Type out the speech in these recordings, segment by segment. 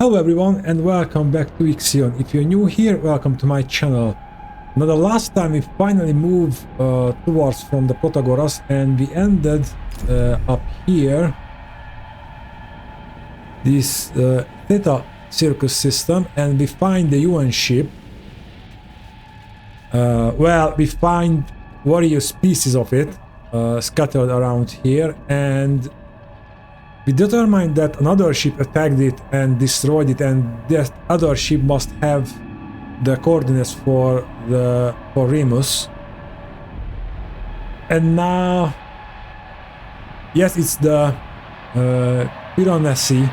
Hello everyone and welcome back to Ixion. If you're new here, welcome to my channel. Now the last time we finally moved towards from the Protagoras and we ended up here. This Theta circus system, and we find the UN ship. Well, we find various pieces of it scattered around here, and we determined that another ship attacked it and destroyed it, and that other ship must have the coordinates for Remus. And now, yes, it's the Piranesi,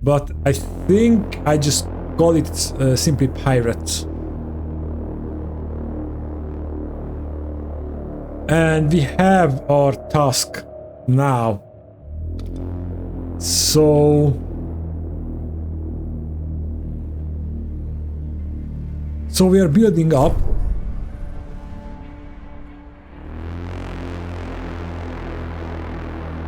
but I think I just call it simply pirates. And we have our task now. So we are building up.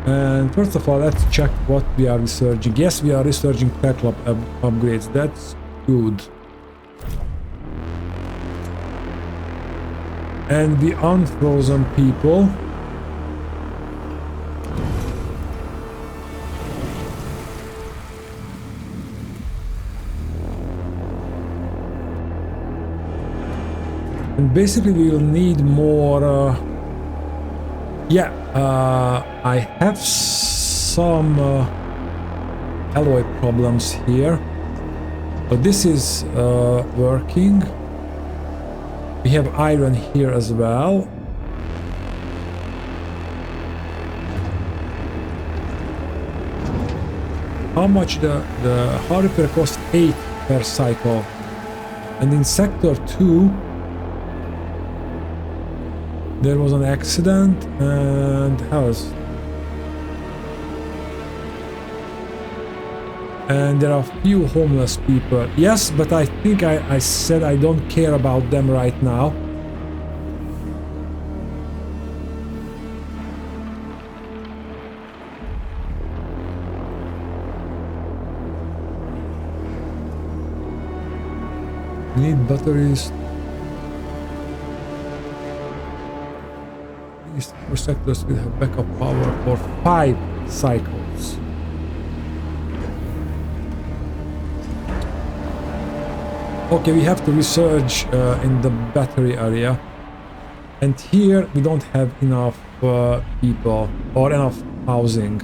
And first of all, let's check what we are researching. Yes, we are researching tech lab upgrades. That's good. And the unfrozen people. And basically we will need more I have some alloy problems here, but this is working. We have iron here as well. How much the hull repair cost? 8 per cycle. And in sector 2 there was an accident, and house. And there are few homeless people. Yes, but I think I said I don't care about them right now. We need batteries. These 4 sectors will have backup power for 5 cycles. Okay, we have to research in the battery area, and here we don't have enough people or enough housing.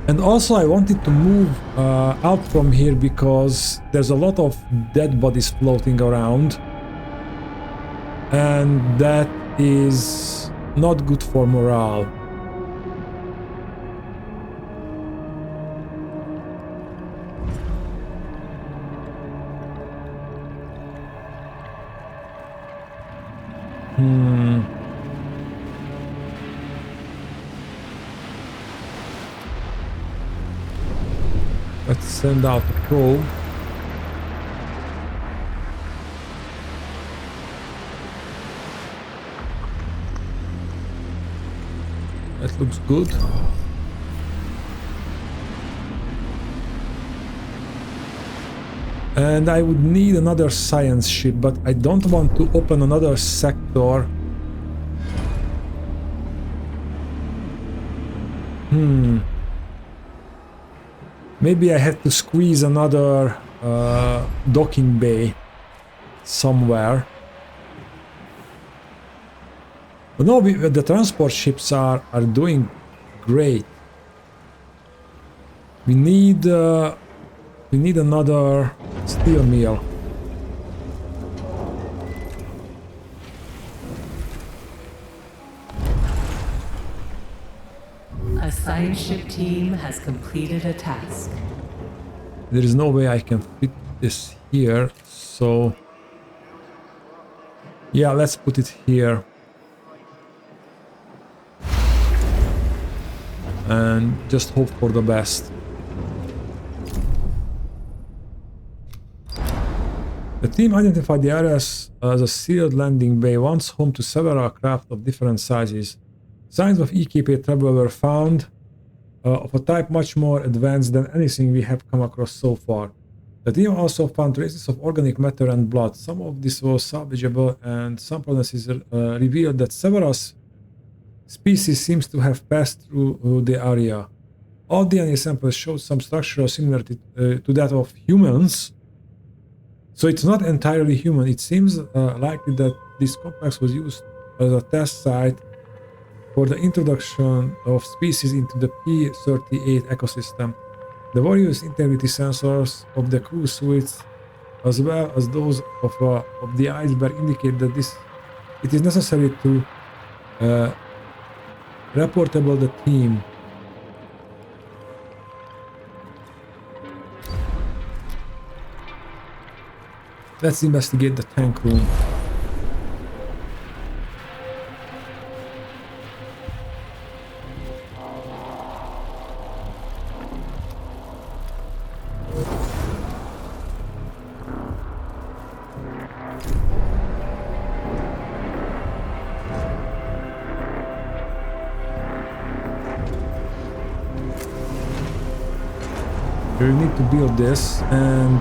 And also I wanted to move out from here because there's a lot of dead bodies floating around, and that is not good for morale. Let's send out a probe. That looks good. And I would need another science ship, but I don't want to open another sector. Maybe I had to squeeze another docking bay somewhere. But no, the transport ships are doing great. We need another steel mill. A science ship team has completed a task. There is no way I can fit this here, so yeah, let's put it here. And just hope for the best. The team identified the area as a sealed landing bay, once home to several craft of different sizes. Signs of EKP travel were found of a type much more advanced than anything we have come across so far. The team also found traces of organic matter and blood. Some of this was salvageable, and some analysis revealed that several species seems to have passed through the area. All DNA samples showed some structural similarity to that of humans, so it's not entirely human. It seems likely that this complex was used as a test site for the introduction of species into the P-38 ecosystem. The various integrity sensors of the crew suites, as well as those of the iceberg, indicate that it is necessary to reportable the team. Let's investigate the tank room. We need to build this, and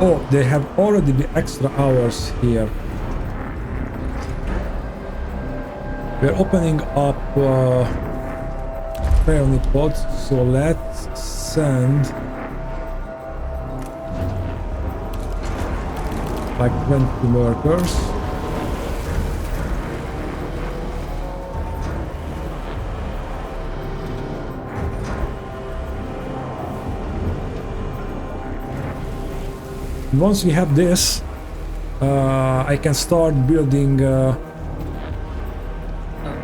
oh, they have already the extra hours here. We're opening up Pioneer pods, so let's send like 20 workers. Once we have this, I can start building A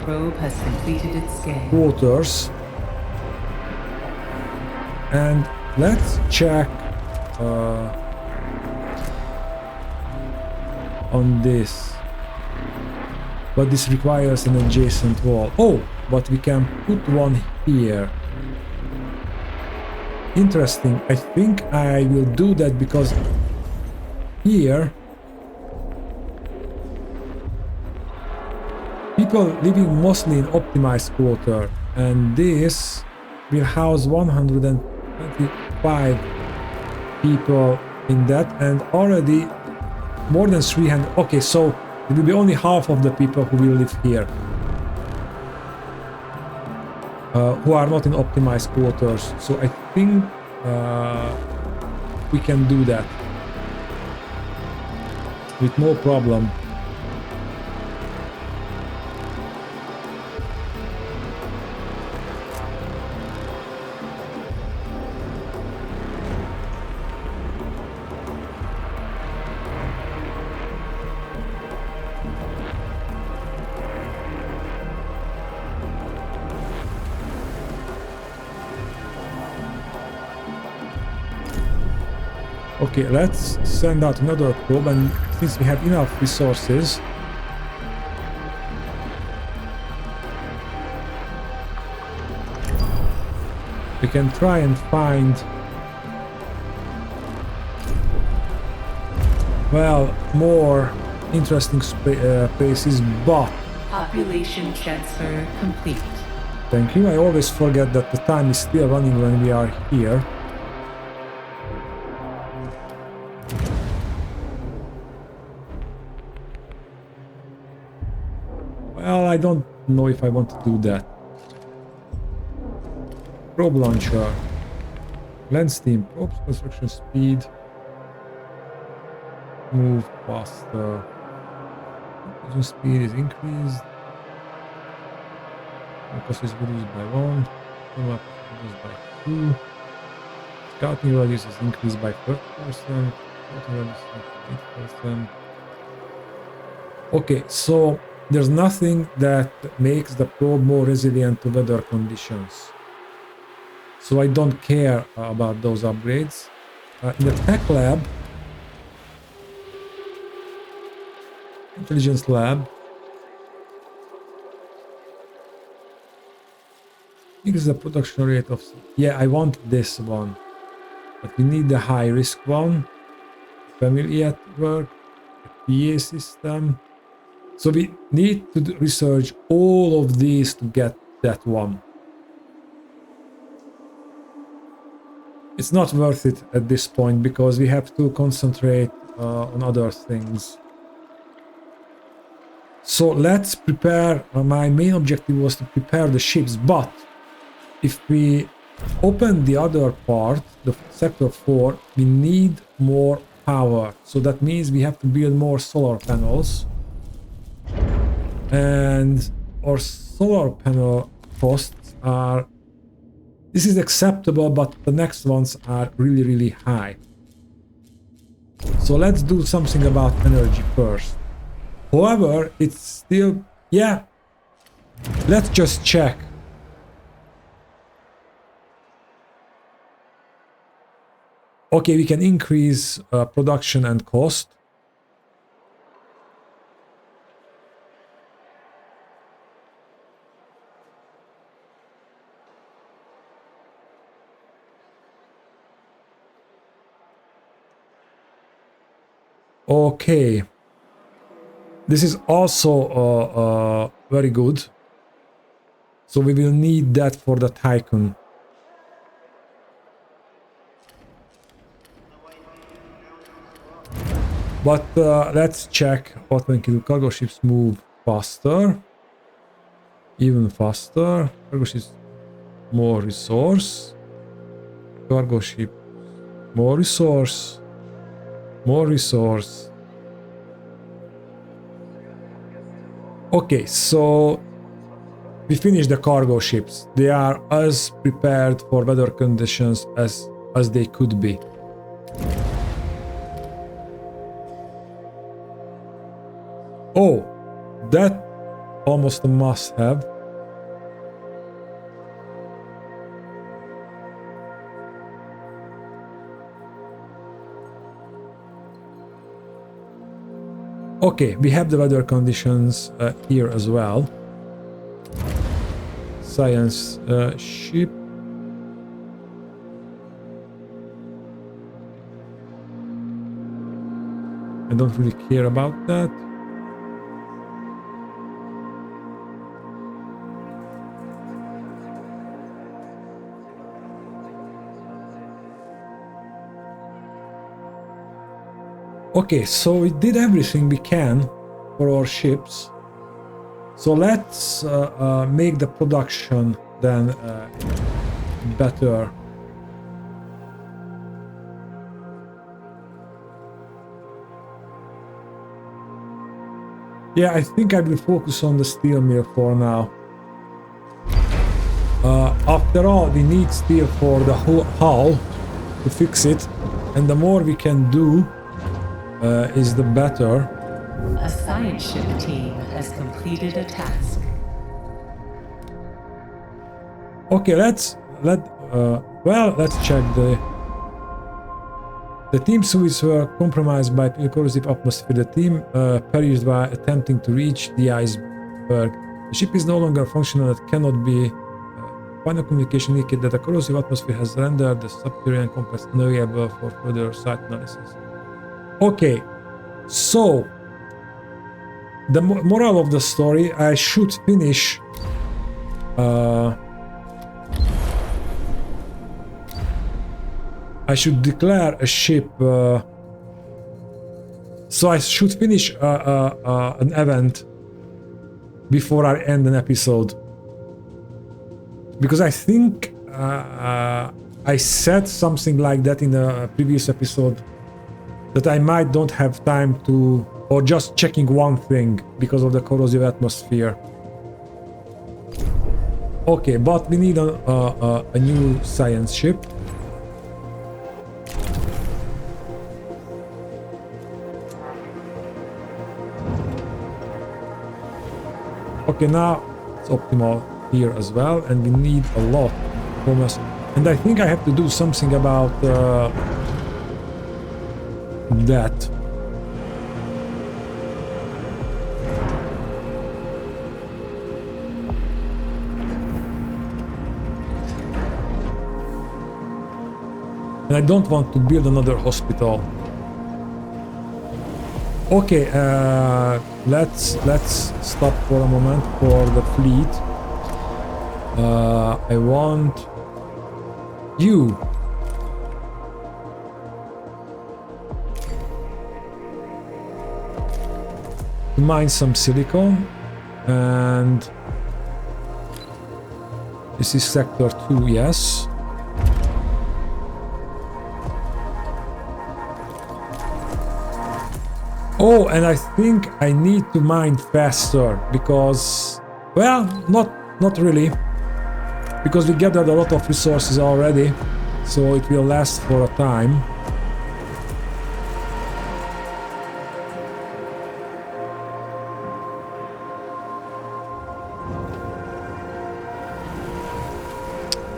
probe has completed its scan. quarters. And let's check on this. But this requires an adjacent wall. Oh, but we can put one here. Interesting. I think I will do that because here people living mostly in optimized quarter, and this will house 125 people in that, and already more than 300. Okay, so it will be only half of the people who will live here, who are not in optimized quarters. So I think we can do that with no problem. Okay, let's send out another probe, and since we have enough resources, we can try and find, well, more interesting places, but Population transfer complete. thank you. I always forget that the time is still running when we are here. Well, I don't know if I want to do that. Probe launcher. Lens team. Probe construction speed. Move faster. Vision speed is increased. Focus is reduced by 1. Map is reduced by 2. Scouting radius is increased by 30%. Scouting radius is 8%. Okay, so there's nothing that makes the probe more resilient to weather conditions. So I don't care about those upgrades. In the tech lab, intelligence lab, increase the production rate of... Yeah, I want this one. But we need the high risk one. Family at work, PA system. So we need to research all of these to get that one. it's not worth it at this point because we have to concentrate on other things. So let's prepare. My main objective was to prepare the ships, but if we open the other part, the sector 4, we need more power. So that means we have to build more solar panels. And our solar panel costs are... This is acceptable, but the next ones are really, really high. So let's do something about energy first. However, it's still... Yeah. Let's just check. Okay, we can increase production and cost. Okay. This is also very good. So we will need that for the Tycoon. But let's check what we can do. Cargo ships move faster. Even faster. Cargo ships more resource. Cargo ship more resource. More resource. Okay, so we finished the cargo ships. They are as prepared for weather conditions as they could be. Oh, that almost a must-have. Okay, we have the weather conditions here as well. Science ship. I don't really care about that. Okay, so we did everything we can for our ships. So let's make the production then better. Yeah, I think I will focus on the steel mill for now. After all, we need steel for the whole hull to fix it, and the more we can do, is the better. A science ship team has completed a task. Okay, let's check the team suits were compromised by corrosive atmosphere. The team perished by attempting to reach the iceberg. The ship is no longer functional and cannot be. Final communication indicated that the corrosive atmosphere has rendered the subterranean complex unavailable for further site analysis. Okay, so the moral of the story, I should finish I should declare a ship, so I should finish an event before I end an episode, because I think I said something like that in a previous episode, that I might don't have time to, or just checking one thing because of the corrosive atmosphere. Okay, but we need a new science ship. Okay, now it's optimal here as well, and we need a lot from us. And I think I have to do something about that. And I don't want to build another hospital. Okay, let's stop for a moment for the fleet. I want you to mine some silicon, and this is sector 2, yes. Oh, and I think I need to mine faster because, well, not really, because we gathered a lot of resources already, so it will last for a time.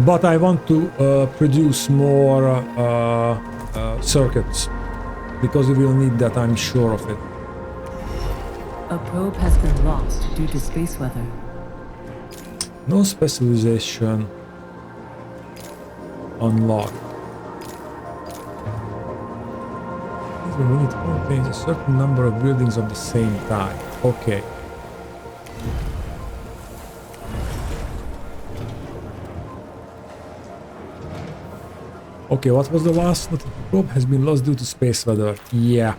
But I want to produce more circuits, because we will need that, I'm sure of it. A probe has been lost due to space weather. No specialization unlocked. The unit contains a certain number of buildings of the same type. Okay. Okay, what was the last one? The probe has been lost due to space weather. Yeah.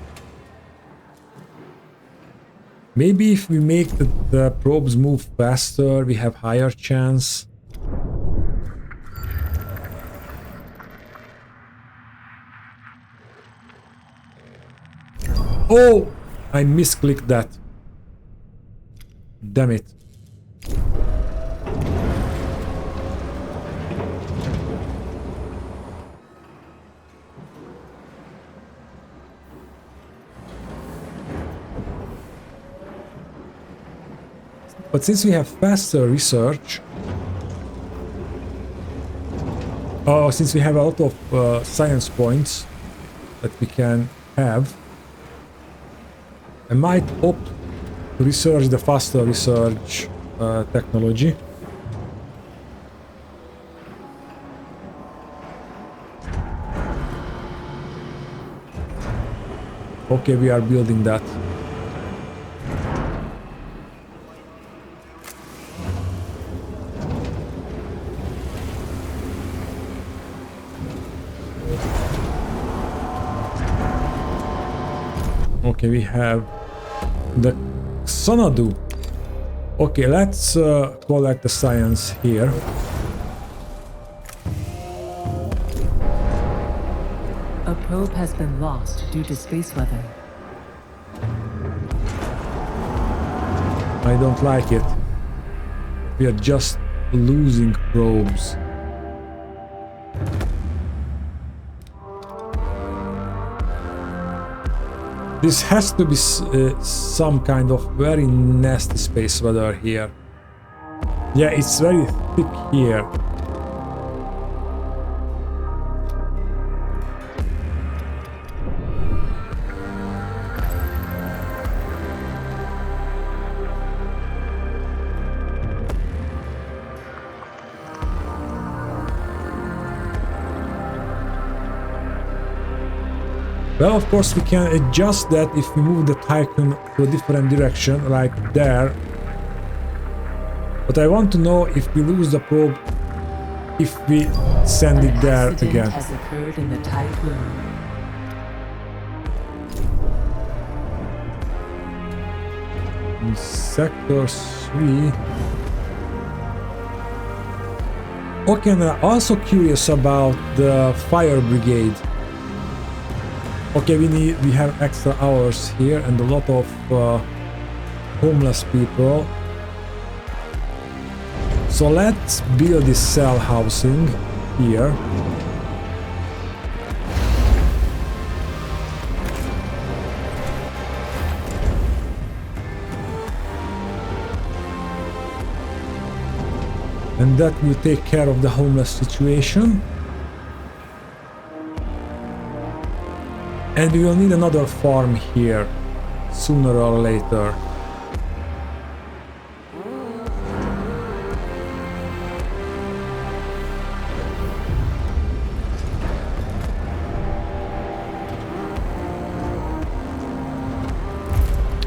Maybe if we make the probes move faster, we have higher chance. Oh! I misclicked that. Damn it. But since we have faster research, since we have a lot of science points that we can have, I might opt to research the faster research technology. Okay, we are building that. Okay, we have the Xanadu. Okay, let's collect the science here. A probe has been lost due to space weather. I don't like it. We are just losing probes. This has to be some kind of very nasty space weather here. Yeah, it's very thick here. Well, of course, we can adjust that if we move the Tycoon to a different direction, like there. But I want to know if we lose the probe, if we send it there again. An accident has occurred in the Tycoon. In Sector 3. Okay, and I'm also curious about the fire brigade. Okay, we have extra hours here and a lot of homeless people. So let's build this cell housing here. And that will take care of the homeless situation. And we will need another farm here, sooner or later.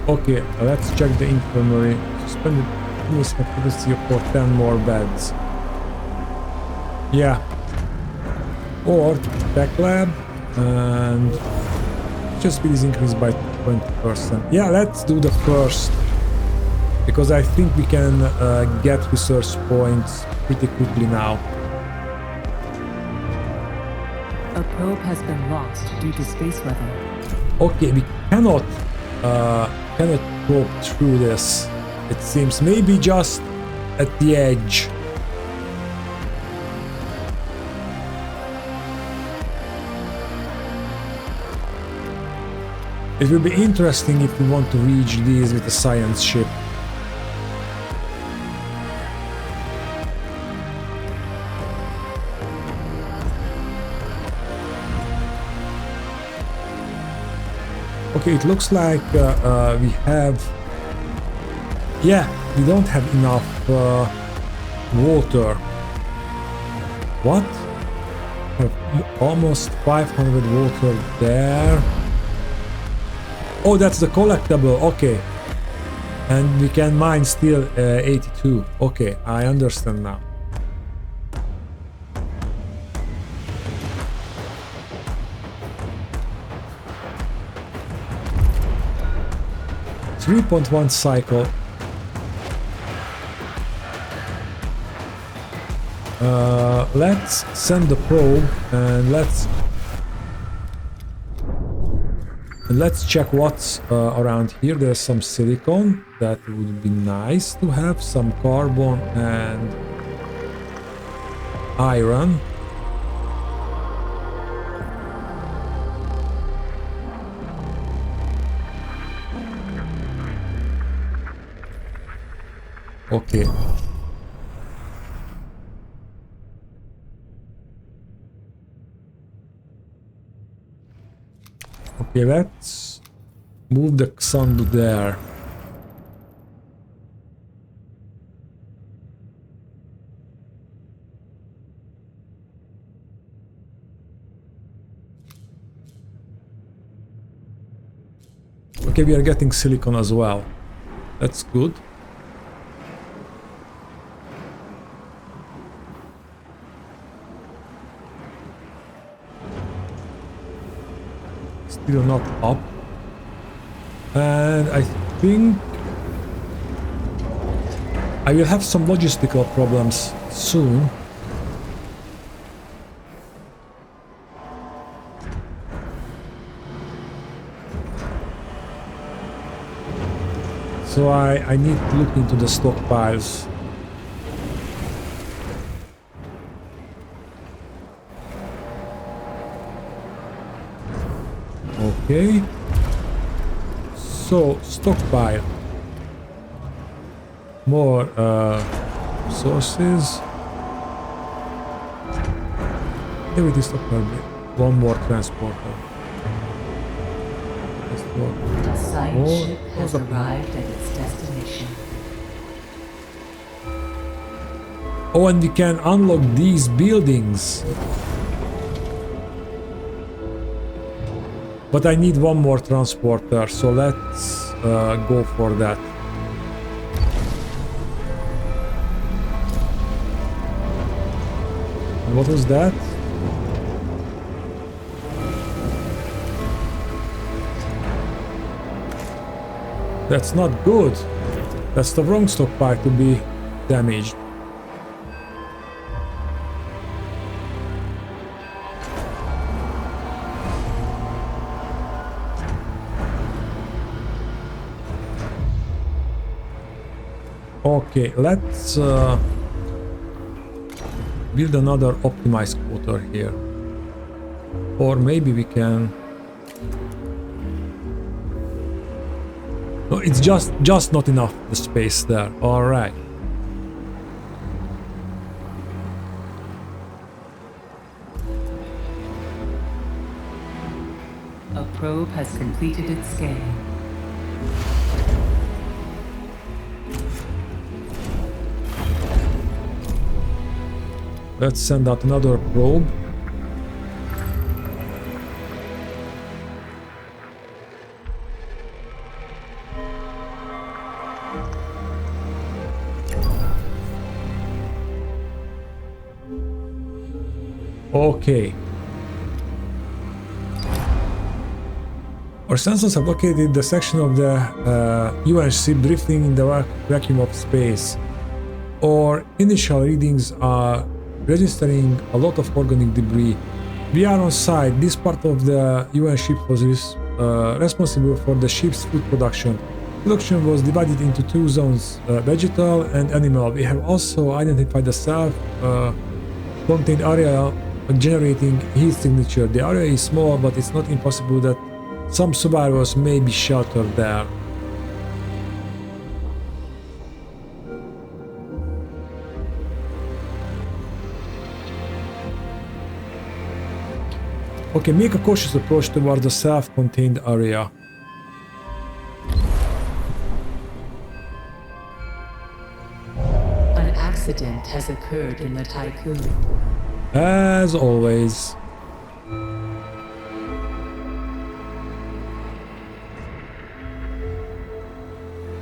Okay, let's check the infirmary. Suspended use capacity for 10 more beds. Yeah. Or tech lab and Just speed is increased by 20%. Yeah, let's do the first. Because I think we can get research points pretty quickly now. A probe has been lost due to space weather. Okay, we cannot probe through this. It seems maybe just at the edge. It will be interesting if we want to reach these with a science ship. Okay, it looks like we have... Yeah, we don't have enough water. What? We have almost 500 water there. Oh, that's the collectible. Okay. And we can mine still 82. Okay, I understand now. .1 cycle. Let's send the probe and let's check what's around here. There's some silicon that would be nice to have, some carbon and iron. Okay. Okay, let's move the sun to there. Okay, we are getting silicon as well. That's good. Still not up. And I think I will have some logistical problems soon. So I need to look into the stockpiles. Okay. So, stockpile. More sources. Here it is stockpile. One more transporter. The science ship has arrived at its destination. Oh, and we can unlock these buildings. But I need one more transporter, so let's go for that. And what was that? That's not good. That's the wrong stockpile to be damaged. Okay, let's build another optimized quarter here. Or maybe we can... No, it's just not enough, the space there. All right. A probe has completed its scan. Let's send out another probe. Okay. Our sensors have located the section of the UN ship drifting in the vacuum of space. Our initial readings are registering a lot of organic debris. We are on site. This part of the UN ship was responsible for the ship's food production. Production was divided into two zones, vegetal and animal. We have also identified a self-contained area generating heat signature. The area is small, but it's not impossible that some survivors may be sheltered there. Okay, make a cautious approach towards the self-contained area. An accident has occurred in the Tycoon. As always.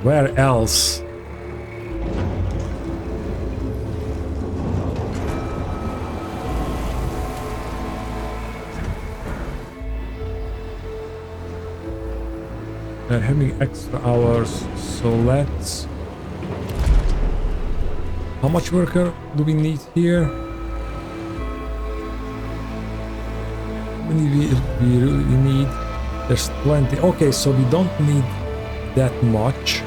Where else? We're having extra hours, so let's... How much worker do we need here? How many we really need? There's 20. Okay, so we don't need that much.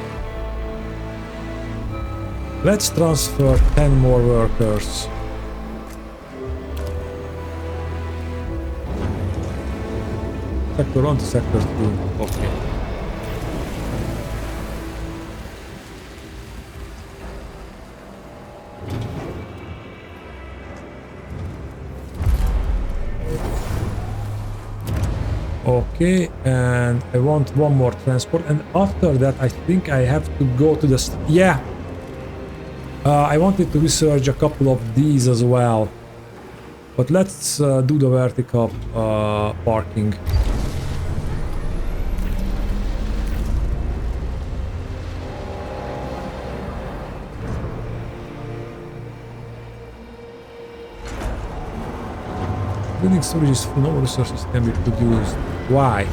Let's transfer 10 more workers. Sector 1 to Sector 2. Okay. Okay, and I want one more transport, and after that I think I have to go to the... Yeah! I wanted to research a couple of these as well. But let's do the vertical parking. Building storage is full, no resources can be produced. Why?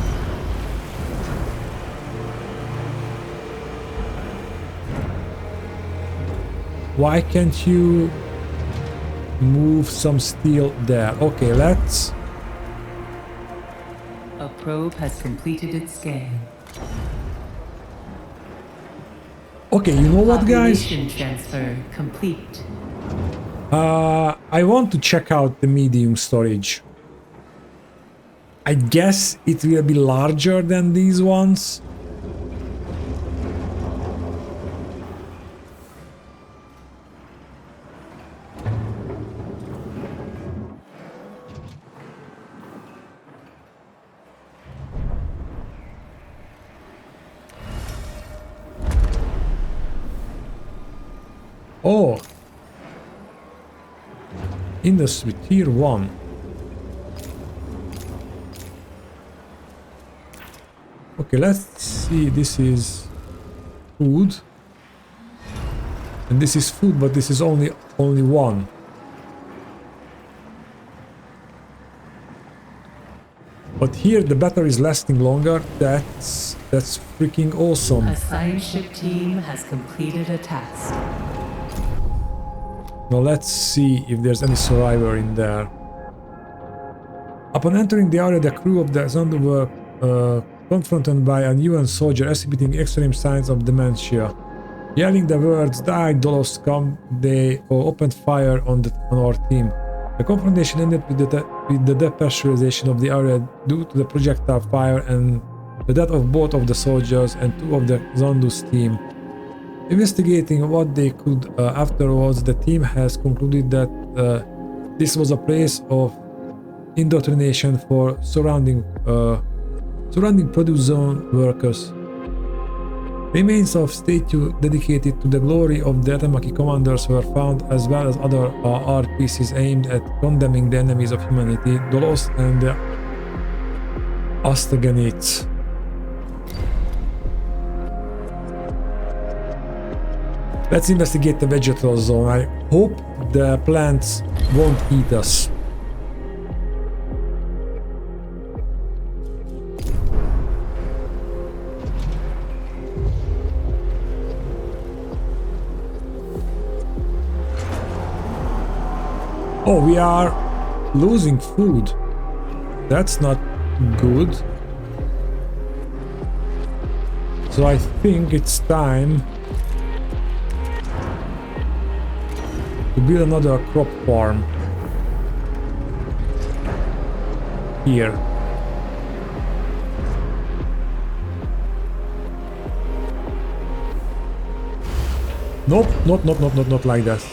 Why can't you move some steel there? Okay, let's... A probe has completed its scan. Okay, you know what, guys? Population transfer complete. I want to check out the medium storage. I guess it will be larger than these ones. Oh. Industry Tier 1. Okay, let's see. This is food. And this is food, but this is only one. But here the battery is lasting longer. That's freaking awesome. A science ship team has completed a task. Now let's see if there's any survivor in there. Upon entering the area, the crew of the Zondu were confronted by a UN soldier exhibiting extreme signs of dementia. Yelling the words "Die, Dolos, come!" they opened fire on our team. The confrontation ended with the depressurization of the area due to the projectile fire and the death of both of the soldiers and two of the Zondu's team. Investigating what they could afterwards, the team has concluded that this was a place of indoctrination for surrounding produce zone workers. Remains of statues dedicated to the glory of the Atamaki commanders were found, as well as other art pieces aimed at condemning the enemies of humanity, Dolos and the Astaganites. Let's investigate the vegetal zone. I hope the plants won't eat us. Oh, we are losing food. That's not good. So I think it's time to build another crop farm here. Nope, not like that.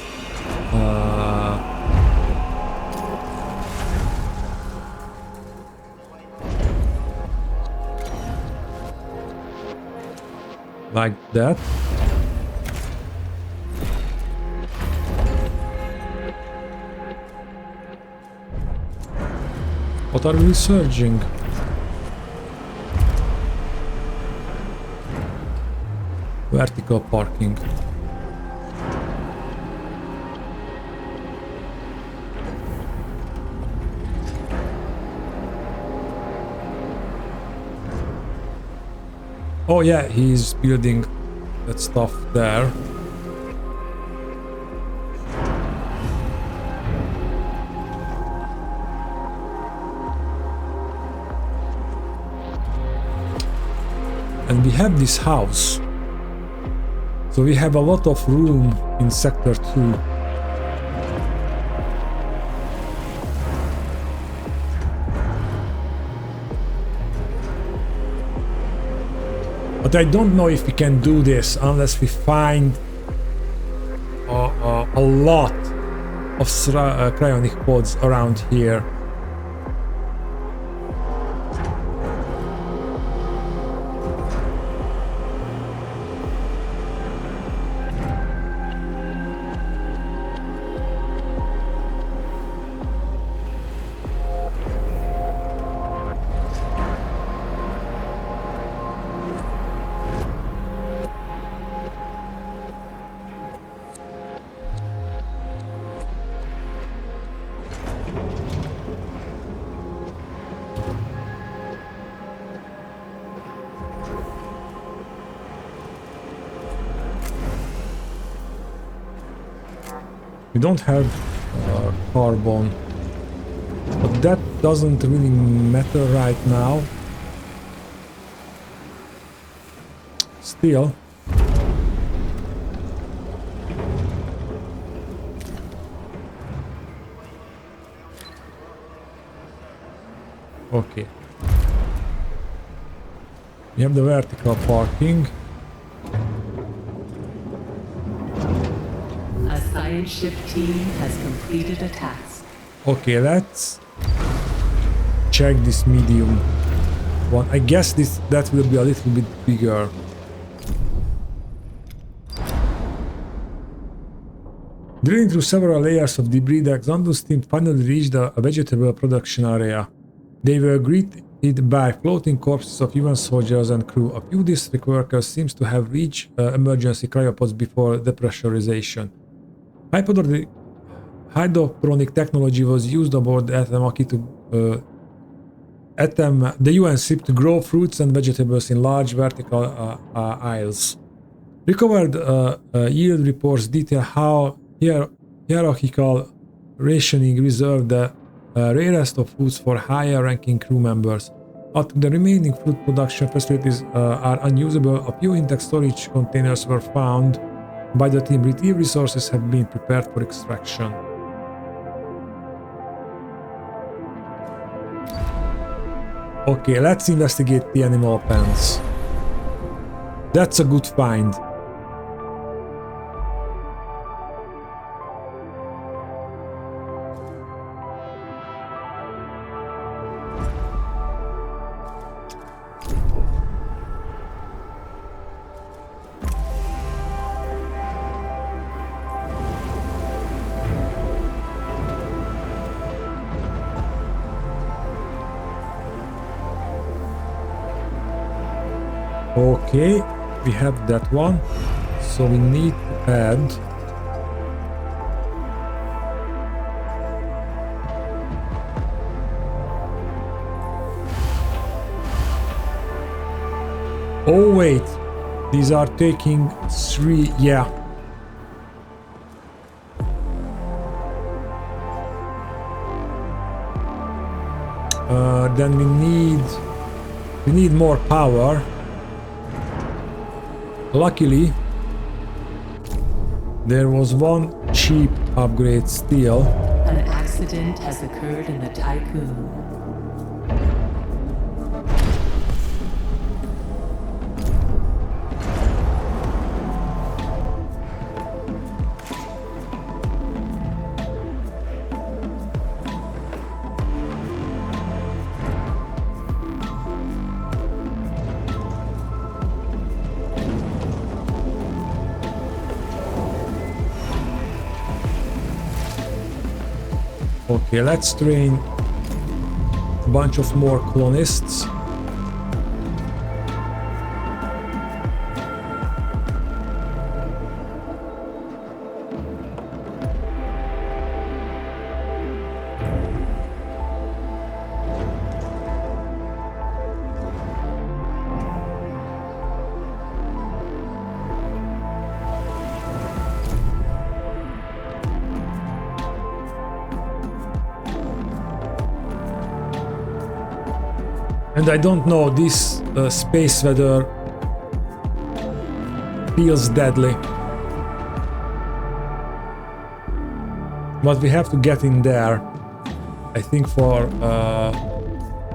Like that. What are we researching? Vertical parking. Oh yeah, he's building that stuff there. And we have this house. So we have a lot of room in sector 2. But I don't know if we can do this unless we find a lot of cryonic pods around here. We don't have carbon, but that doesn't really matter right now. Still, okay. We have the vertical parking. Science ship team has completed a task. Okay, let's check this medium one. I guess that will be a little bit bigger. Drilling through several layers of debris, the Xandus team finally reached a vegetable production area. They were greeted by floating corpses of human soldiers and crew. A few district workers seems to have reached emergency cryopods before depressurization. Hydroponic technology was used aboard the the UN ship to grow fruits and vegetables in large vertical aisles. Recovered yield reports detail how hierarchical rationing reserved the rarest of foods for higher-ranking crew members. Although the remaining food production facilities are unusable, a few intact storage containers were found by the team. Retrieved resources have been prepared for extraction. Okay, let's investigate the animal pens. That's a good find. Okay, we have that one, so we need to add oh wait, these are taking 3, yeah. then we need more power. Luckily, there was one cheap upgrade still. An accident has occurred in the Tycoon. Okay, let's train a bunch of more colonists. And I don't know, this space weather feels deadly. But we have to get in there, I think, for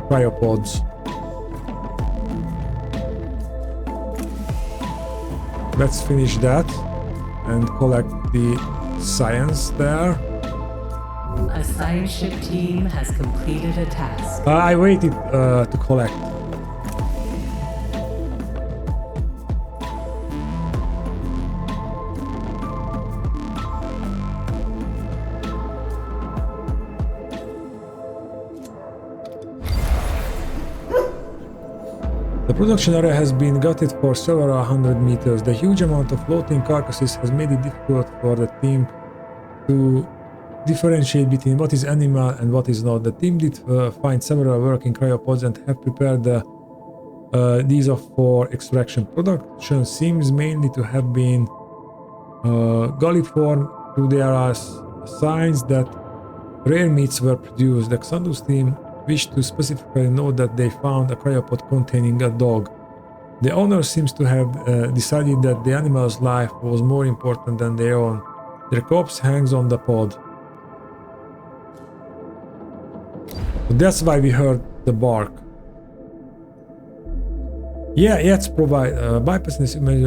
cryopods. Let's finish that and collect the science there. A science ship team has completed a task. I waited to collect. The production area has been gutted for several hundred meters. The huge amount of floating carcasses has made it difficult for the team to differentiate between what is animal and what is not. The team did find several working cryopods and have prepared these for extraction. Production seems mainly to have been galliform, though there are signs that rare meats were produced. The Xandus team wished to specifically note that they found a cryopod containing a dog. The owner seems to have decided that the animal's life was more important than their own. Their corpse hangs on the pod. That's why we heard the bark. Yeah, let's provide bypass this image.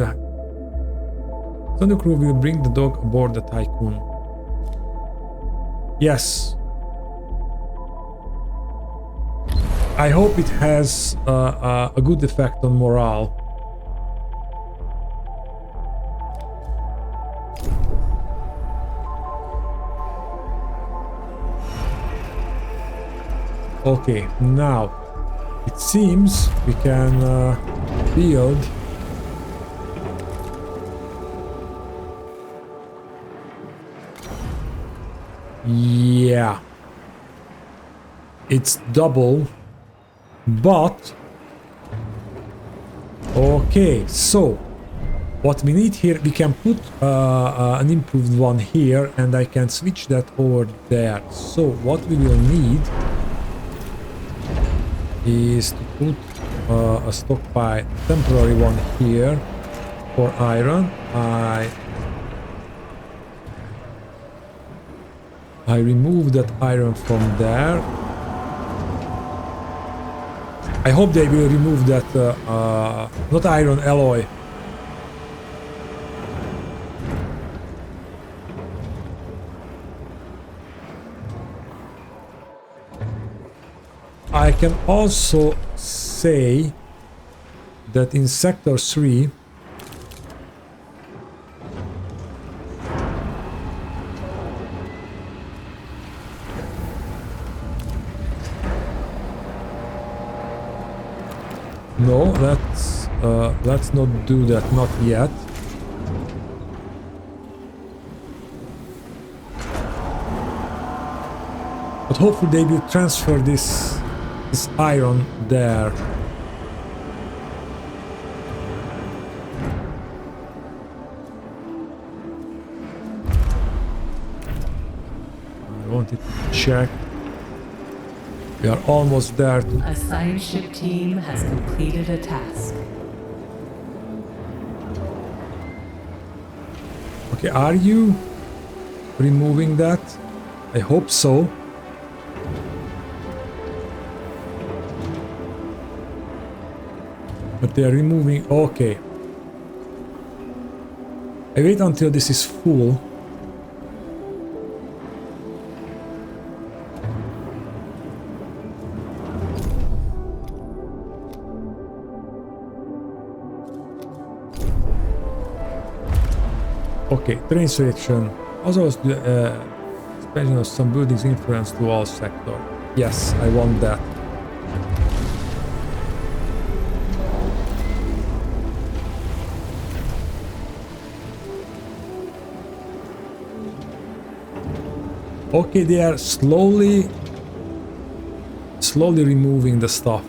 Thunder crew will bring the dog aboard the Tycoon. Yes. I hope it has a good effect on morale. Okay, now it seems we can build yeah, it's double, but okay, so what we need here, we can put an improved one here and I can switch that over there. So what we will need is to put a stockpile, temporary one here for iron. I remove that iron from there. I hope they will remove that not iron, alloy. I can also say that in Sector 3 no, let's not do that, not yet. But hopefully they will transfer this iron there. I wanted to check. We are almost there. A science ship team has completed a task. Okay, are you removing that? I hope so. But they are removing... Okay. I wait until this is full. Okay, train selection. Also, expansion of some buildings influence to all sector. Yes, I want that. Okay, they are slowly removing the stuff.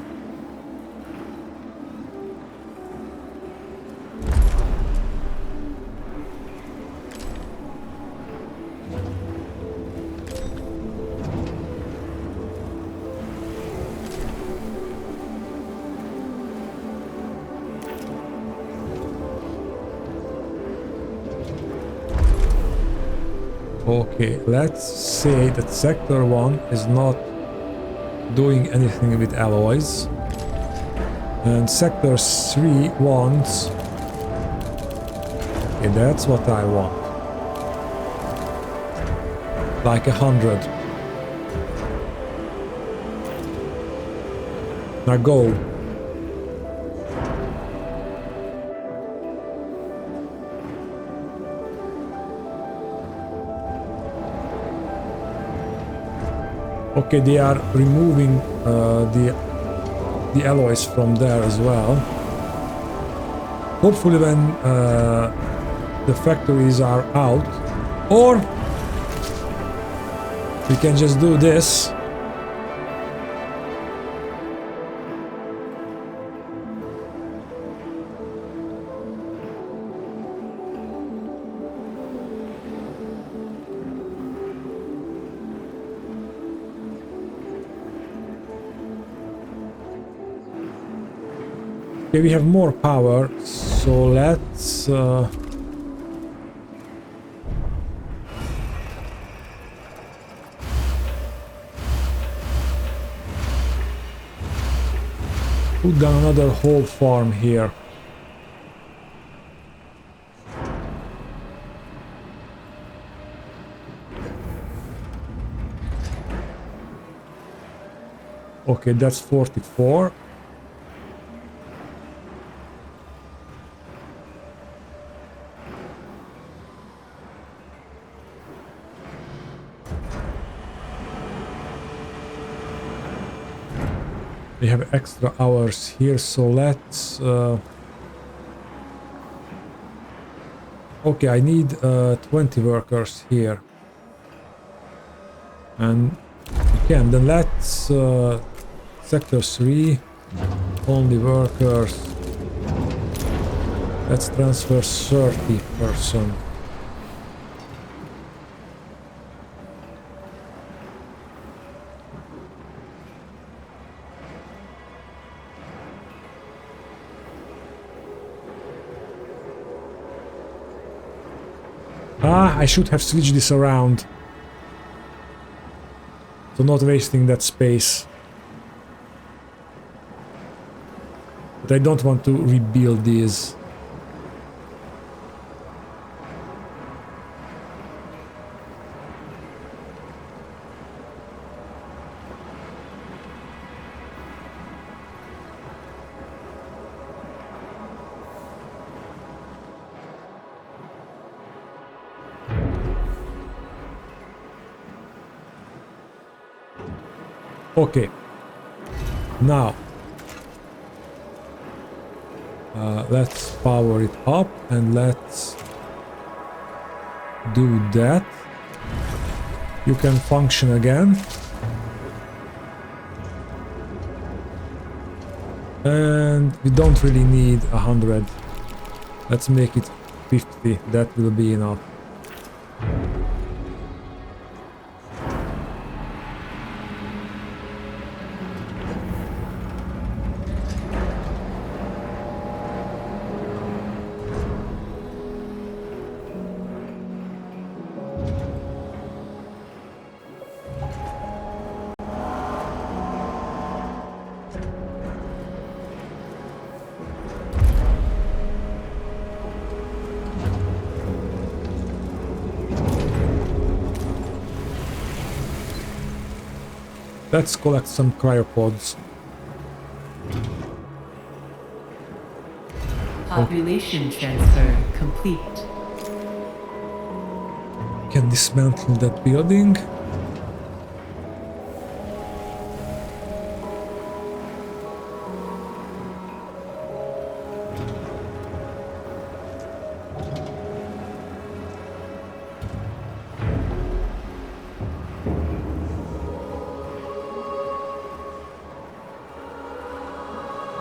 Okay, let's say that sector 1 is not doing anything with alloys. And sector 3 wants... Okay, that's what I want. Like 100. Now go. Okay, they are removing the alloys from there as well. Hopefully when the factories are out, or we can just do this. Okay, we have more power, so let's put down another whole farm here. Okay, that's 44. We have extra hours here, so let's... Okay, I need 20 workers here. And again, then let's... Sector 3, only workers. Let's transfer 30 person. Ah, I should have switched this around. So not wasting that space. But I don't want to rebuild these. Okay, now let's power it up and let's do that. You can function again. And we don't really need 100. Let's make it 50. That will be enough. Let's collect some cryopods. Population transfer complete. Can dismantle that building.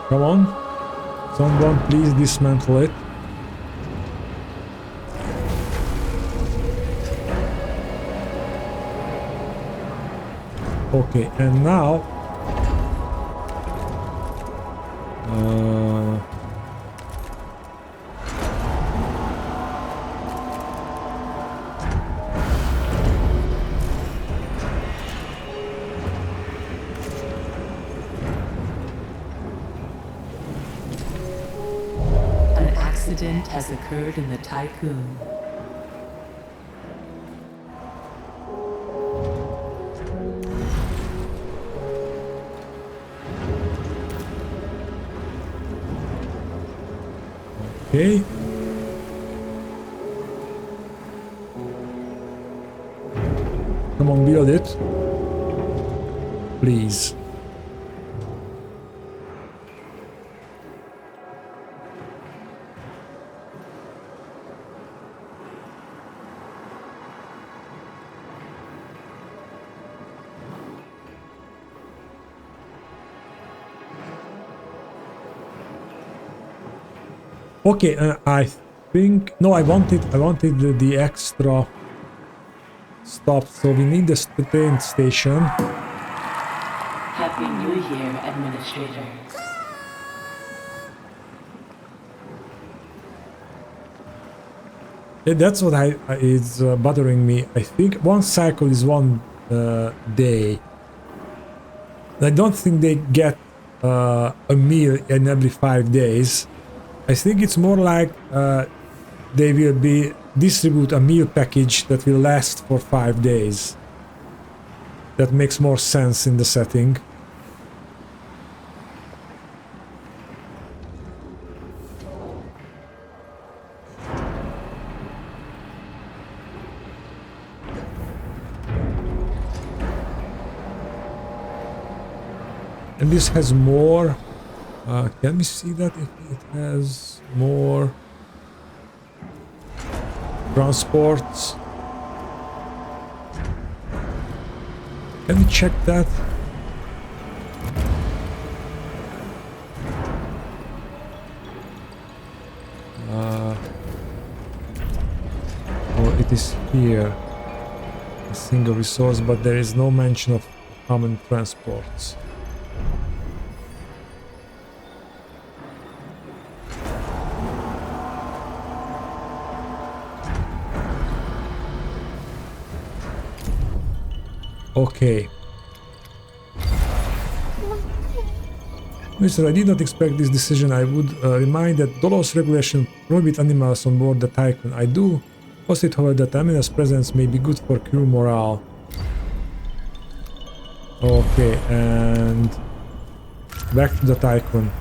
Come on. Someone please dismantle it. Okay, and now An accident has occurred in the Tycoon. okay. Come on, build it. Please. Okay, I think no, I wanted the extra stop, so we need the train station. Happy New Year, Administrator. Yeah, that's what is bothering me. I think one cycle is one day. I don't think they get a meal in every 5 days. I think it's more like they will distribute a meal package that will last for 5 days. That makes more sense in the setting. And this has more. Can we see that if it has more transports? Can we check that? Or it is here, a single resource, but there is no mention of common transports. Okay. Mister, I did not expect this decision. I would remind that Dolos regulation prohibit animals on board the Tycoon. I do posit, however, that Amina's presence may be good for crew morale. Okay, and back to the Tycoon.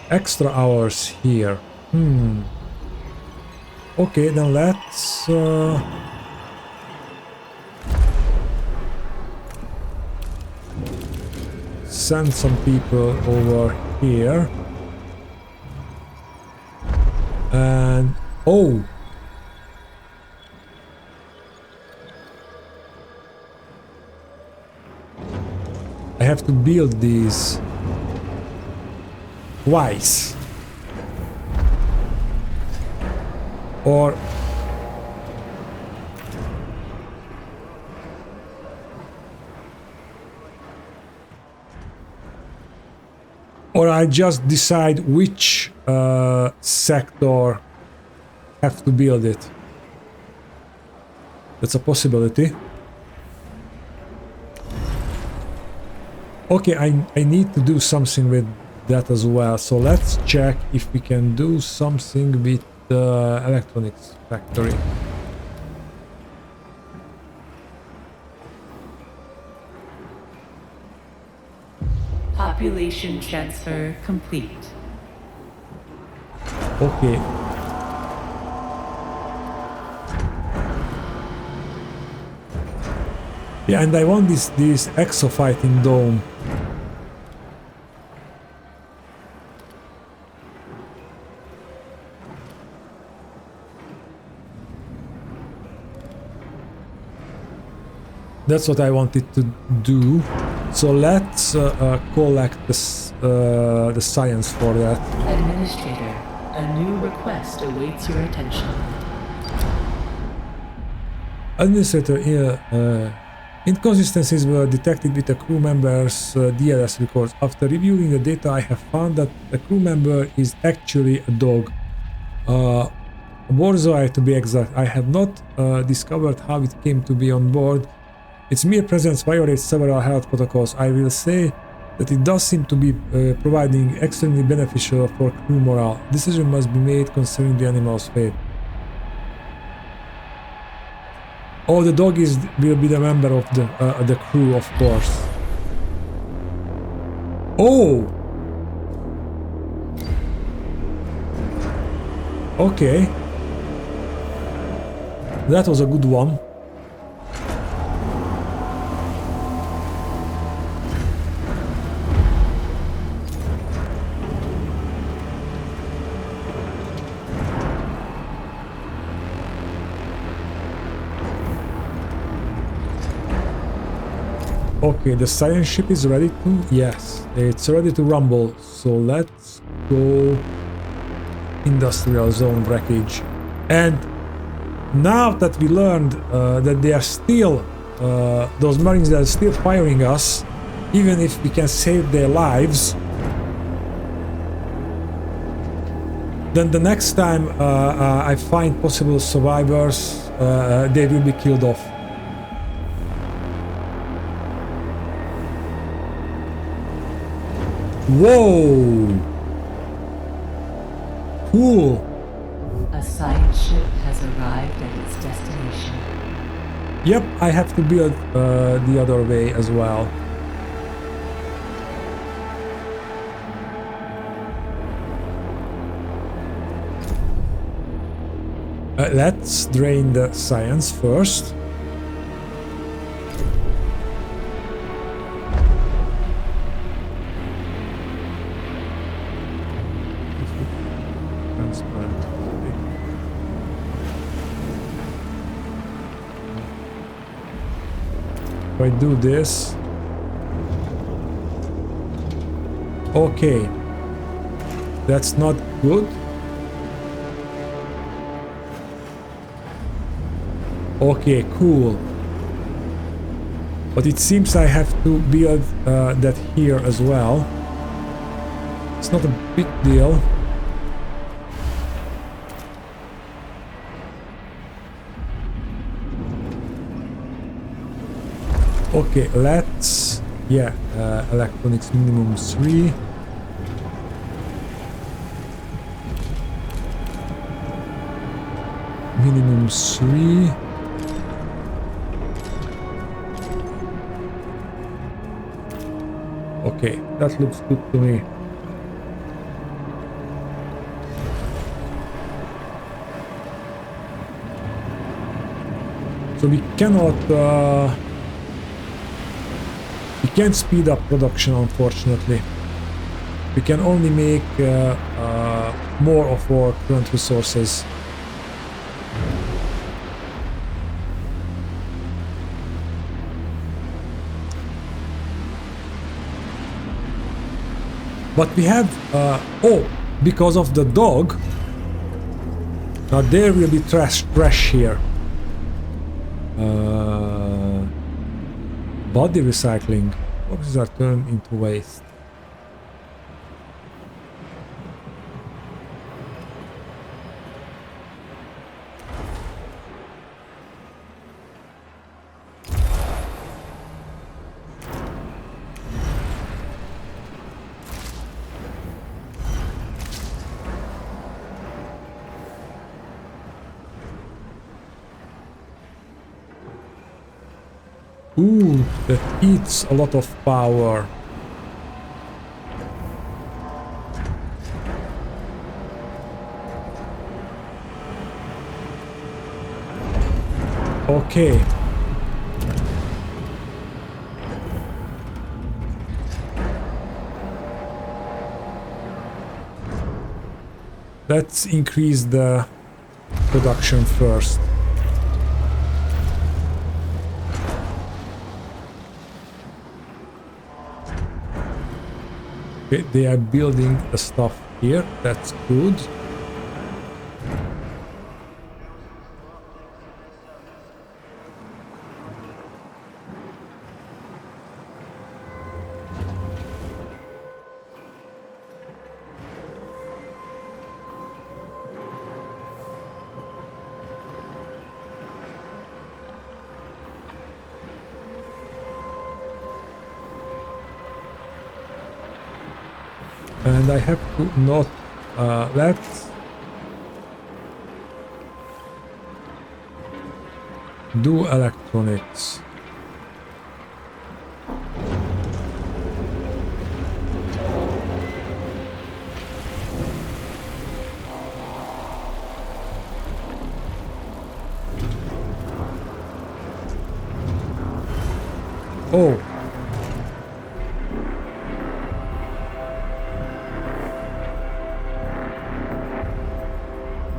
Extra hours here. Okay, then let's send some people over here. And oh, I have to build these twice, or I just decide which sector have to build it. That's a possibility. Okay, I need to do something with that as well. So let's check if we can do something with the electronics factory. Population transfer complete. Okay. Yeah, and I want this exofighting dome. That's what I wanted to do. So let's collect the science for that. Administrator, a new request awaits your attention. Administrator, inconsistencies were detected with the crew member's DLS records. After reviewing the data, I have found that the crew member is actually a dog. A Borzoi to be exact. I have not discovered how it came to be on board. Its mere presence violates several health protocols. I will say that it does seem to be providing extremely beneficial for crew morale. Decision must be made concerning the animal's fate. Oh, the dog will be the member of the crew, of course. Oh! Okay. That was a good one. Okay, the science ship is ready to... Yes, it's ready to rumble. So let's go... Industrial zone wreckage. And now that we learned that they are still... those marines that are still firing us, even if we can save their lives, then the next time I find possible survivors, they will be killed off. Whoa! Cool! A science ship has arrived at its destination. Yep, I have to build the other way as well. Let's drain the science first. If I do this... Okay. That's not good. Okay, cool. But it seems I have to build that here as well. It's not a big deal. Okay, let's... Yeah, electronics minimum 3. Minimum 3. Okay, that looks good to me. So we cannot... we can't speed up production, unfortunately. We can only make more of our current resources. But we have... oh, because of the dog, now there will be trash here. Body recycling. Boxes are turned into waste. Ooh, that eats a lot of power. Okay. Let's increase the production first. Okay, they are building the stuff here. That's good. And I have to not let's do electronics. Oh.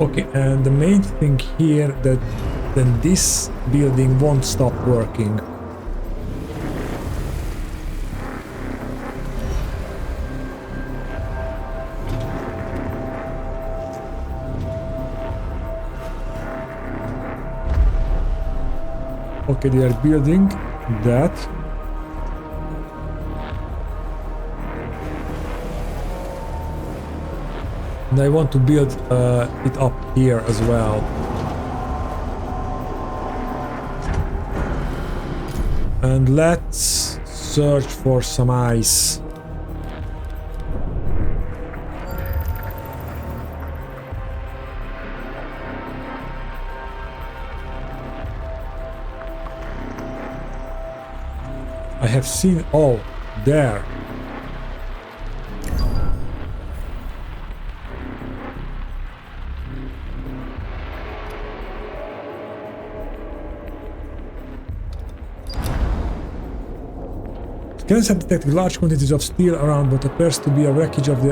Okay, and the main thing here that then this building won't stop working. Okay, they are building that. And I want to build it up here as well. And let's search for some ice. I have seen, oh, there. Scanners have detected large quantities of steel around what appears to be a wreckage of the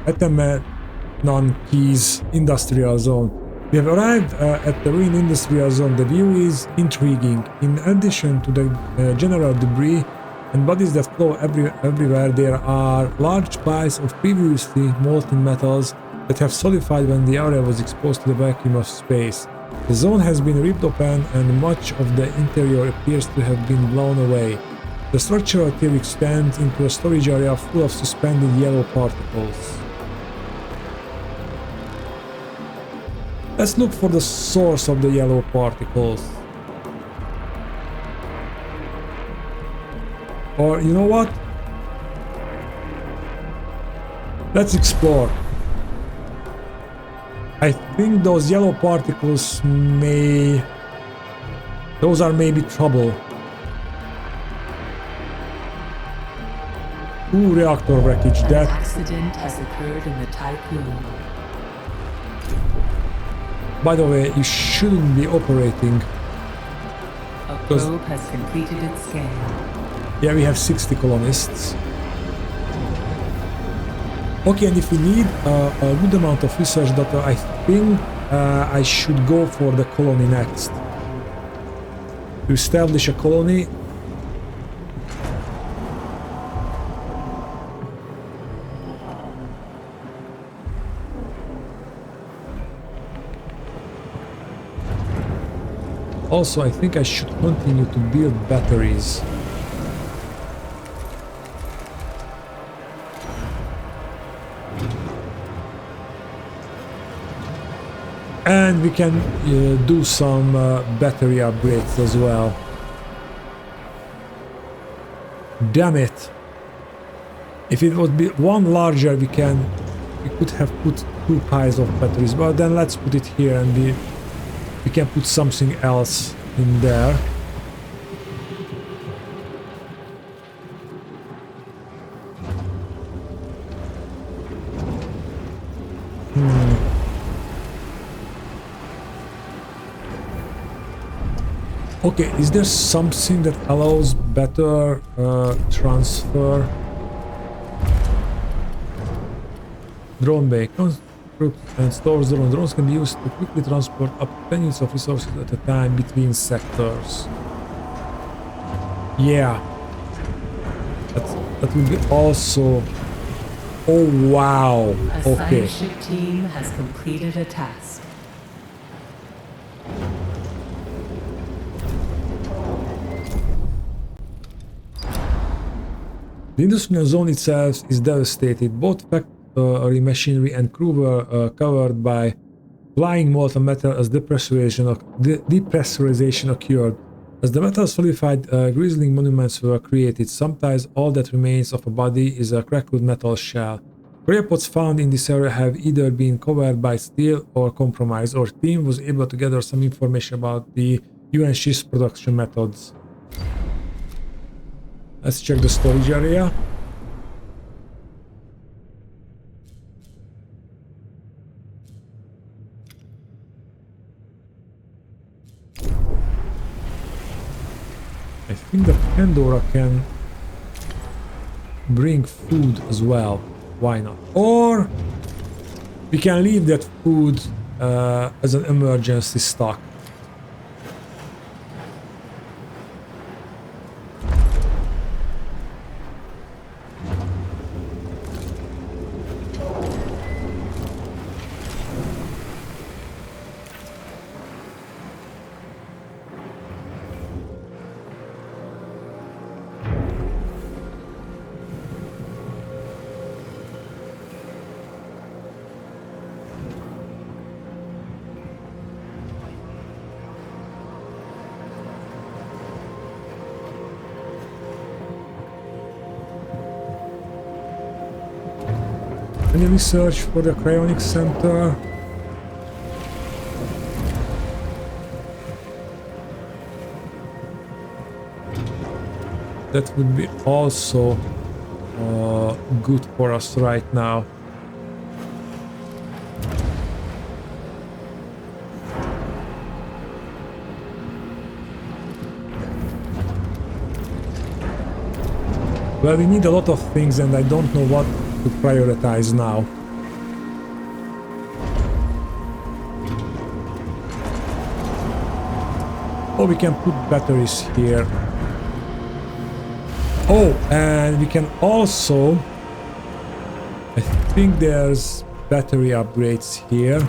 Atamanakis industrial zone. We have arrived at the ruined industrial zone. The view is intriguing. In addition to the general debris and bodies that flow everywhere, there are large piles of previously molten metals that have solidified when the area was exposed to the vacuum of space. The zone has been ripped open and much of the interior appears to have been blown away. The structural tier extends into a storage area full of suspended yellow particles. Let's look for the source of the yellow particles. Or, you know what? Let's explore. I think those yellow particles those are maybe trouble. Ooh, reactor wreckage. An That accident has occurred in the Typhoon. By the way, you shouldn't be operating. A probe has completed its scan. Yeah, we have 60 colonists. Okay, and if we need a good amount of research data, I think I should go for the colony next. To establish a colony. Also, I think I should continue to build batteries. And we can do some battery upgrades as well. Damn it! If it would be one larger, we could have put 2 piles of batteries. But then let's put it here and we can put something else in there. Okay, is there something that allows better transfer? Drone bay constructs and stores drones. Drones can be used to quickly transport up to 10 units of resources at a time between sectors. Yeah. That will be also... Oh, wow. A Okay. science ship team has completed a task. The industrial zone itself is devastated. Both factory machinery and crew were covered by flying molten metal as depressurization occurred. As the metal solidified, grisly monuments were created. Sometimes all that remains of a body is a crackled metal shell. Cryopods found in this area have either been covered by steel or compromised. Our team was able to gather some information about the UN ship's production methods. Let's check the storage area. I think that Pandora can bring food as well. Why not? Or we can leave that food as an emergency stock. Any research for the cryonics center? That would be also good for us right now. Well, we need a lot of things and I don't know what to prioritize now. Oh, we can put batteries here. Oh, and we can also... I think there's battery upgrades here.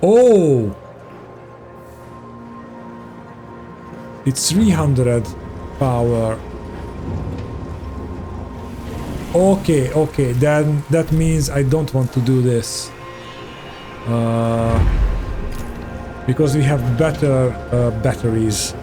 Oh! It's 300 power. Okay, okay, then that means I don't want to do this. Because we have better batteries.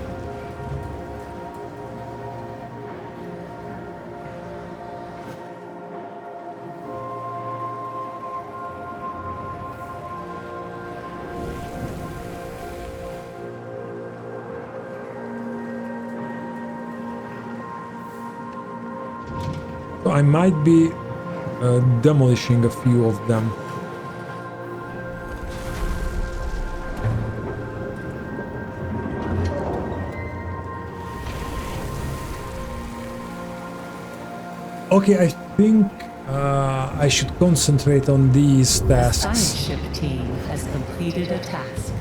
So I might be demolishing a few of them. Okay, I think I should concentrate on these tasks. The science ship team has completed a task.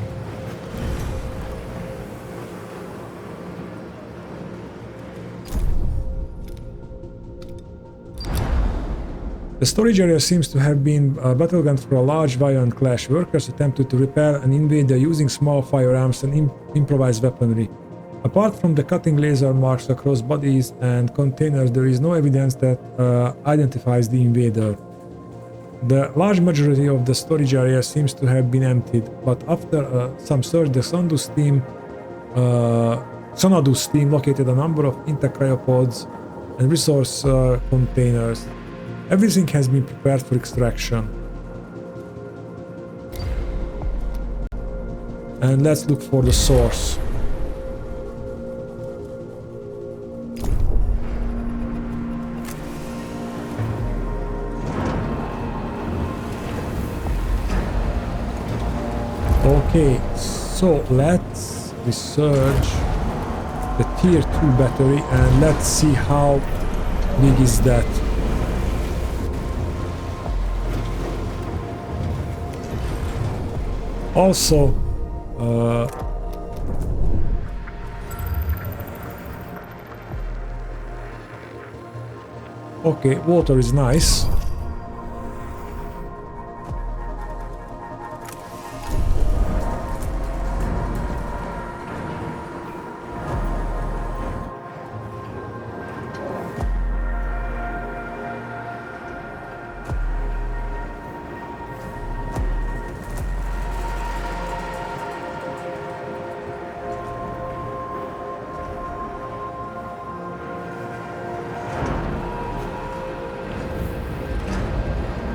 The storage area seems to have been a battleground for a large violent clash. Workers attempted to repel an invader using small firearms and improvised weaponry. Apart from the cutting laser marks across bodies and containers, there is no evidence that identifies the invader. The large majority of the storage area seems to have been emptied, but after some search, the Xanadus team located a number of intact cryopods and resource containers. Everything has been prepared for extraction. And let's look for the source. Okay, so let's research the tier 2 battery and let's see how big is that. Also, okay, water is nice.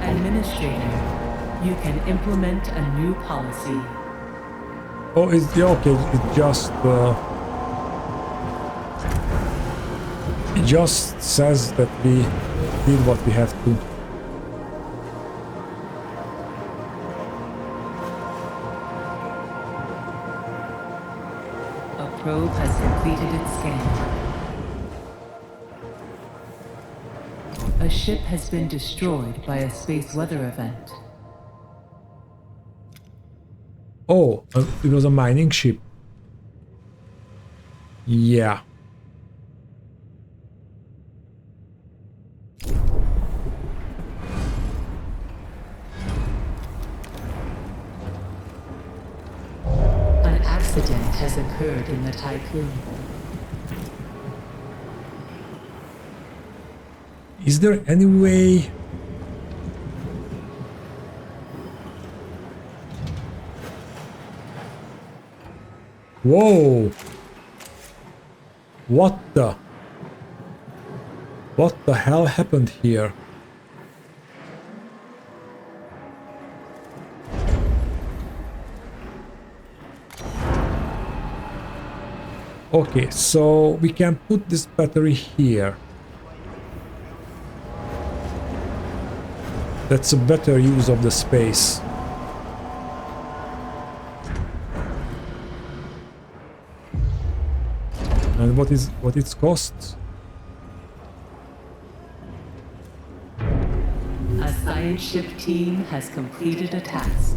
Administrator, you can implement a new policy. Oh, it's yeah, okay. It just says that we did what we have to. A probe has completed its scan. A ship has been destroyed by a space weather event. Oh, it was a mining ship. Yeah. An accident has occurred in the Typhoon. Is there any way? Whoa! What the hell happened here? Okay, so we can put this battery here. That's a better use of the space. And what its cost? A science ship team has completed a task.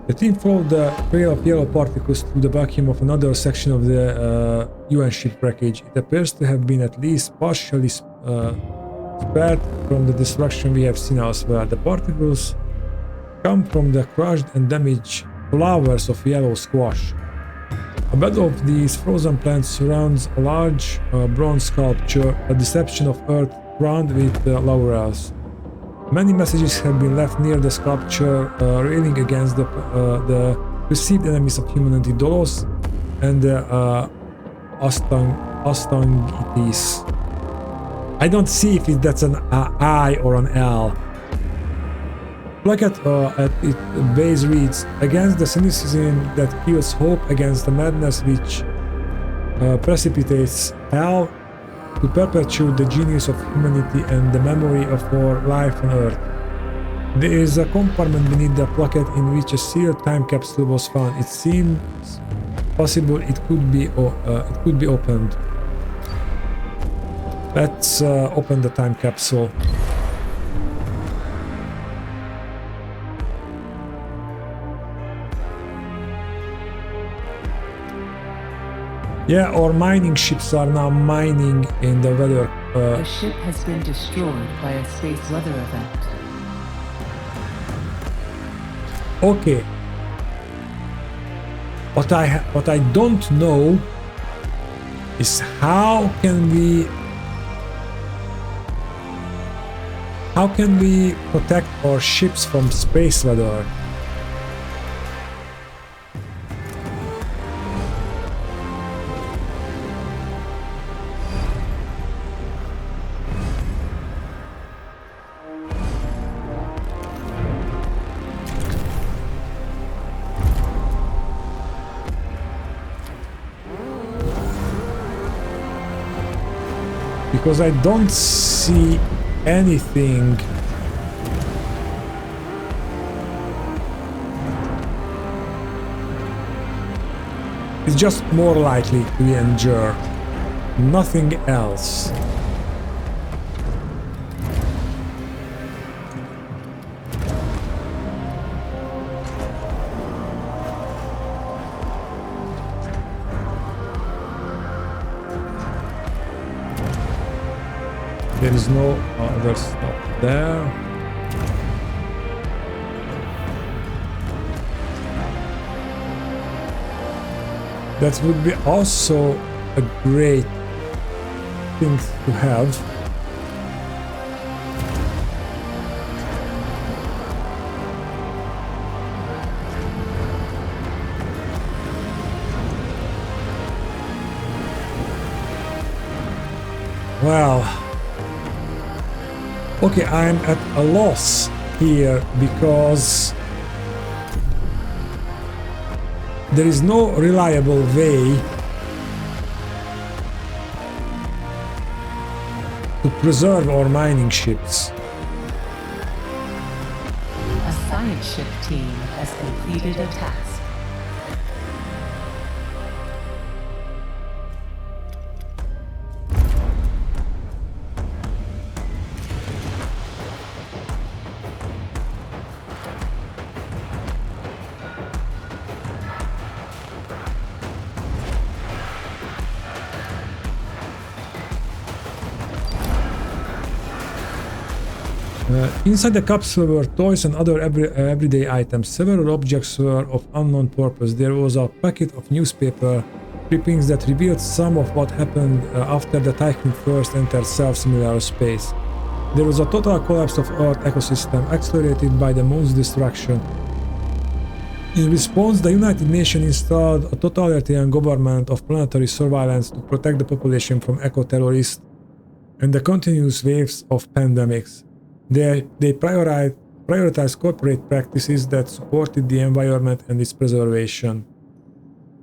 The team followed the trail of yellow particles through the vacuum of another section of the UN ship wreckage. It appears to have been at least partially spared from the destruction we have seen elsewhere. The particles come from the crushed and damaged flowers of yellow squash. A bed of these frozen plants surrounds a large bronze sculpture, a deception of earth crowned with laurels. Many messages have been left near the sculpture, railing against the perceived enemies of humanity, Dolos and the Astangites. I don't see if that's an I or an L. Placket at its base reads, "Against the cynicism that kills hope, against the madness which precipitates hell, to perpetuate the genius of humanity and the memory of our life on Earth." There is a compartment beneath the placket in which a sealed time capsule was found. It seems possible it could be opened. Let's open the time capsule. Yeah, our mining ships are now mining in the weather. A ship has been destroyed by a space weather event. Okay. What I don't know is how can we protect our ships from space weather? Because I don't see anything It's just more likely to endure. Nothing else. There is no other stuff there. That would be also a great thing to have. Well, okay, I'm at a loss here because there is no reliable way to preserve our mining ships. A science ship team has completed a task. Inside the capsule were toys and other everyday items. Several objects were of unknown purpose. There was a packet of newspaper clippings that revealed some of what happened after the Tycoon first entered self-similar space. There was a total collapse of Earth ecosystem, accelerated by the moon's destruction. In response, the United Nations installed a totalitarian government of planetary surveillance to protect the population from eco-terrorists and the continuous waves of pandemics. They prioritized corporate practices that supported the environment and its preservation.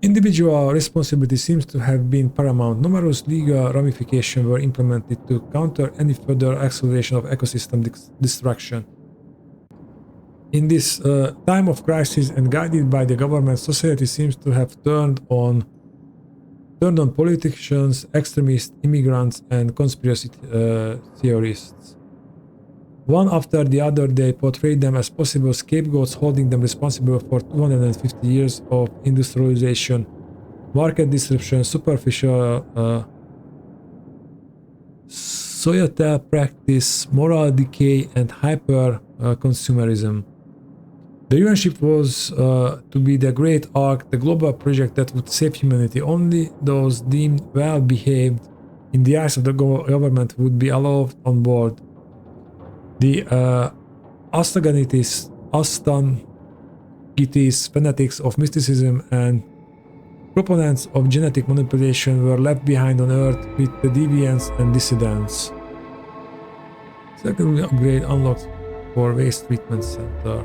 Individual responsibility seems to have been paramount. Numerous legal ramifications were implemented to counter any further acceleration of ecosystem destruction. In this time of crisis and guided by the government, society seems to have turned on politicians, extremists, immigrants, and conspiracy theorists. One after the other, they portrayed them as possible scapegoats, holding them responsible for 250 years of industrialization, market disruption, superficial societal practice, moral decay, and hyper-consumerism. The UN ship was to be the great ark, the global project that would save humanity. Only those deemed well-behaved in the eyes of the government would be allowed on board. The Astaganites, fanatics of mysticism, and proponents of genetic manipulation were left behind on Earth with the deviants and dissidents. Second upgrade unlocked for Waste Treatment Center.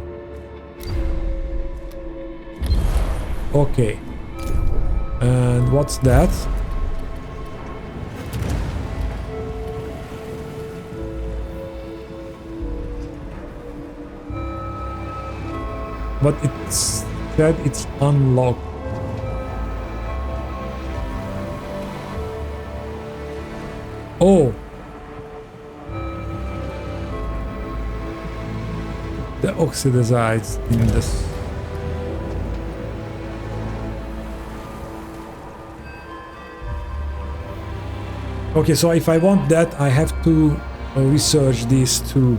Okay. And what's that? But it said it's unlocked. Oh! The oxidizides in this. Okay, so if I want that, I have to research these two.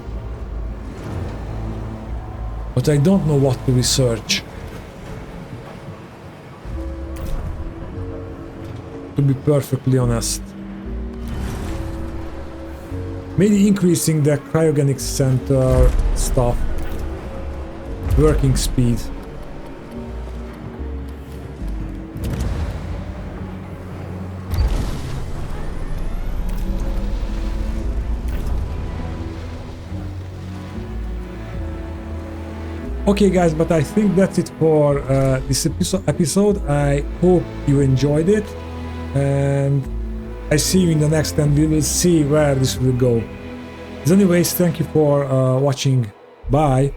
But I don't know what to research. To be perfectly honest. Maybe increasing the cryogenic center stuff. Working speed. Okay guys, but I think that's it for this episode. I hope you enjoyed it, and I see you in the next, and we will see where this will go. As anyways, thank you for watching. Bye.